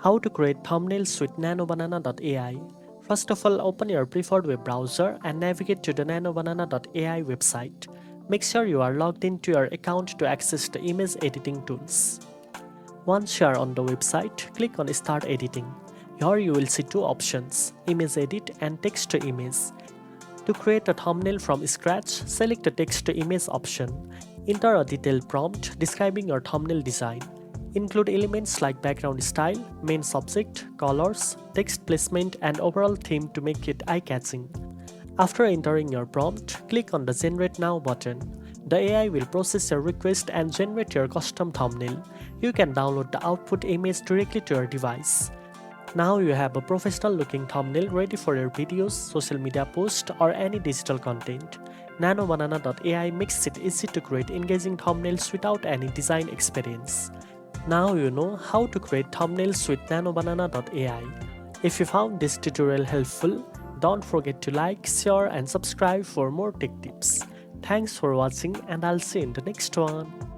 How to create thumbnails with NanoBanana.ai. First of all, open your preferred web browser and navigate to the NanoBanana.ai website. Make sure you are logged into your account to access the image editing tools. Once you are on the website, click on Start Editing. Here you will see two options, Image Edit and Text to Image. To create a thumbnail from scratch, select the Text to Image option. Enter a detailed prompt describing your thumbnail design. Include elements like background style, main subject, colors, text placement, and overall theme to make it eye-catching. After entering your prompt, click on the Generate Now button. The AI will process your request and generate your custom thumbnail. You can download the output image directly to your device. Now you have a professional-looking thumbnail ready for your videos, social media posts, or any digital content. NanoBanana.ai makes it easy to create engaging thumbnails without any design experience. Now you know how to create thumbnails with NanoBanana.ai. If you found this tutorial helpful, don't forget to like, share, and subscribe for more tech tips. Thanks for watching, and I'll see you in the next one.